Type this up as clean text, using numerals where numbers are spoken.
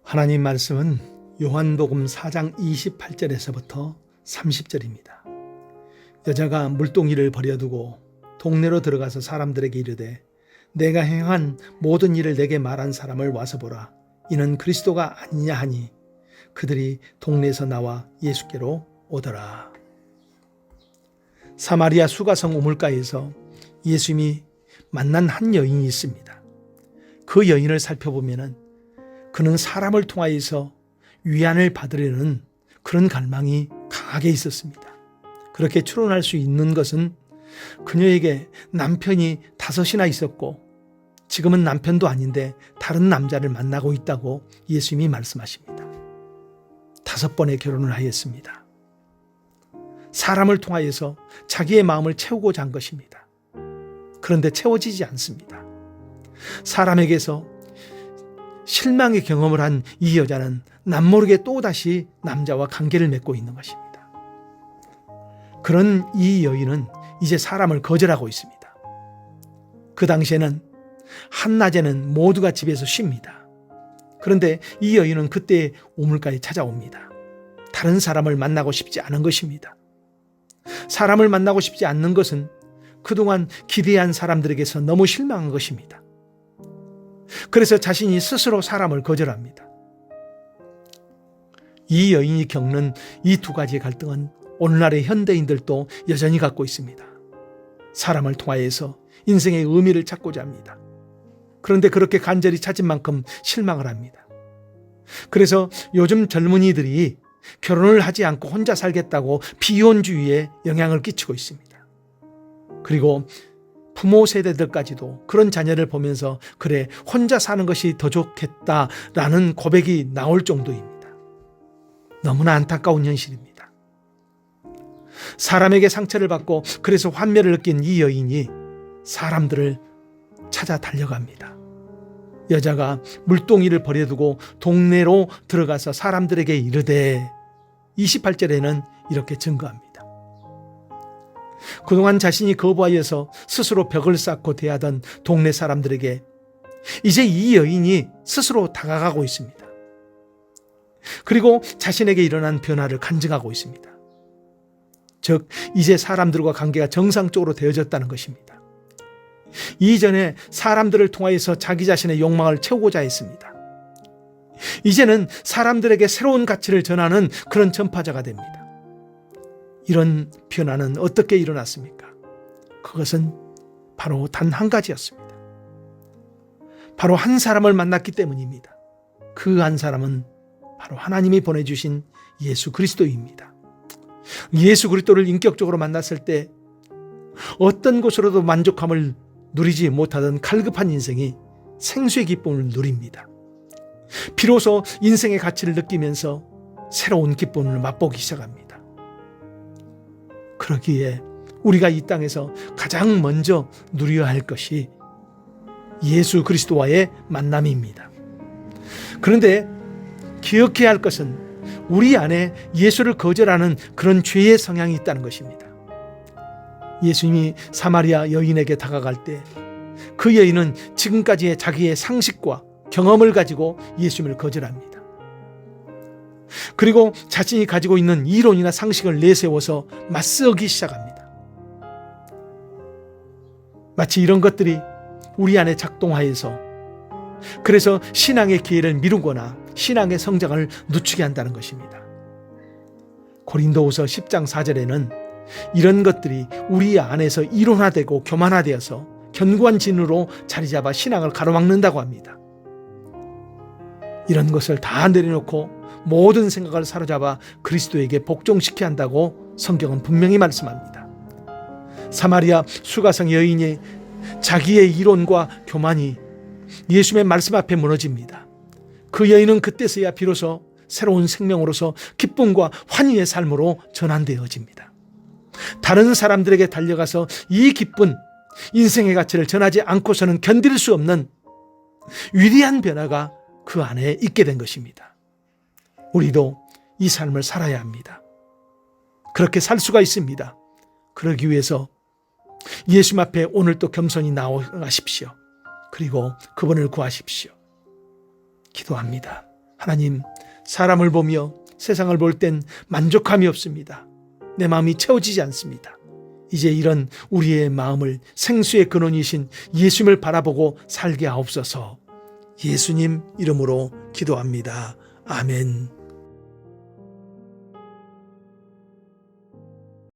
하나님 말씀은 요한복음 4장 28절에서부터 30절입니다. 여자가 물동이를 버려두고 동네로 들어가서 사람들에게 이르되 내가 행한 모든 일을 내게 말한 사람을 와서 보라. 이는 그리스도가 아니냐 하니 그들이 동네에서 나와 예수께로 오더라. 사마리아 수가성 우물가에서 예수님이 만난 한 여인이 있습니다. 그 여인을 살펴보면 그는 사람을 통하여서 위안을 받으려는 그런 갈망이 강하게 있었습니다. 그렇게 추론할 수 있는 것은 그녀에게 남편이 5이나 있었고 지금은 남편도 아닌데 다른 남자를 만나고 있다고 예수님이 말씀하십니다. 5번의 결혼을 하였습니다. 사람을 통하여서 자기의 마음을 채우고자 한 것입니다. 그런데 채워지지 않습니다. 사람에게서 실망의 경험을 한 이 여자는 남모르게 또다시 남자와 관계를 맺고 있는 것입니다. 그런 이 여인은 이제 사람을 거절하고 있습니다. 그 당시에는 한낮에는 모두가 집에서 쉽니다. 그런데 이 여인은 그때 우물가에 찾아옵니다. 다른 사람을 만나고 싶지 않은 것입니다. 사람을 만나고 싶지 않는 것은 그동안 기대한 사람들에게서 너무 실망한 것입니다. 그래서 자신이 스스로 사람을 거절합니다. 이 여인이 겪는 이 2가지의 갈등은 오늘날의 현대인들도 여전히 갖고 있습니다. 사람을 통하여서 인생의 의미를 찾고자 합니다. 그런데 그렇게 간절히 찾은 만큼 실망을 합니다. 그래서 요즘 젊은이들이 결혼을 하지 않고 혼자 살겠다고 비혼주의에 영향을 끼치고 있습니다. 그리고 부모 세대들까지도 그런 자녀를 보면서 그래 혼자 사는 것이 더 좋겠다라는 고백이 나올 정도입니다. 너무나 안타까운 현실입니다. 사람에게 상처를 받고 그래서 환멸을 느낀 이 여인이 사람들을 찾아 달려갑니다. 여자가 물동이를 버려두고 동네로 들어가서 사람들에게 이르되 28절에는 이렇게 증거합니다. 그동안 자신이 거부하여서 스스로 벽을 쌓고 대하던 동네 사람들에게 이제 이 여인이 스스로 다가가고 있습니다. 그리고 자신에게 일어난 변화를 간증하고 있습니다. 즉 이제 사람들과 관계가 정상적으로 되어졌다는 것입니다. 이전에 사람들을 통하여서 자기 자신의 욕망을 채우고자 했습니다. 이제는 사람들에게 새로운 가치를 전하는 그런 전파자가 됩니다. 이런 변화는 어떻게 일어났습니까? 그것은 바로 단 한 가지였습니다. 바로 한 사람을 만났기 때문입니다. 그 한 사람은 바로 하나님이 보내주신 예수 그리스도입니다. 예수 그리스도를 인격적으로 만났을 때 어떤 것으로도 만족함을 누리지 못하던 갈급한 인생이 생수의 기쁨을 누립니다. 비로소 인생의 가치를 느끼면서 새로운 기쁨을 맛보기 시작합니다. 그러기에 우리가 이 땅에서 가장 먼저 누려야 할 것이 예수 그리스도와의 만남입니다. 그런데 기억해야 할 것은 우리 안에 예수를 거절하는 그런 죄의 성향이 있다는 것입니다. 예수님이 사마리아 여인에게 다가갈 때 그 여인은 지금까지의 자기의 상식과 경험을 가지고 예수님을 거절합니다. 그리고 자신이 가지고 있는 이론이나 상식을 내세워서 맞서기 시작합니다. 마치 이런 것들이 우리 안에 작동하여서 그래서 신앙의 기회를 미루거나 신앙의 성장을 늦추게 한다는 것입니다. 고린도후서 10장 4절에는 이런 것들이 우리 안에서 이론화되고 교만화되어서 견고한 진으로 자리잡아 신앙을 가로막는다고 합니다. 이런 것을 다 내려놓고 모든 생각을 사로잡아 그리스도에게 복종시켜야 한다고 성경은 분명히 말씀합니다. 사마리아 수가성 여인이 자기의 이론과 교만이 예수님의 말씀 앞에 무너집니다. 그 여인은 그때서야 비로소 새로운 생명으로서 기쁨과 환희의 삶으로 전환되어집니다. 다른 사람들에게 달려가서 이 기쁜 인생의 가치를 전하지 않고서는 견딜 수 없는 위대한 변화가 그 안에 있게 된 것입니다. 우리도 이 삶을 살아야 합니다. 그렇게 살 수가 있습니다. 그러기 위해서 예수님 앞에 오늘 또 겸손히 나아가십시오. 그리고 그분을 구하십시오. 기도합니다. 하나님, 사람을 보며 세상을 볼 땐 만족함이 없습니다. 내 마음이 채워지지 않습니다. 이제 이런 우리의 마음을 생수의 근원이신 예수님을 바라보고 살게 하옵소서. 예수님 이름으로 기도합니다. 아멘.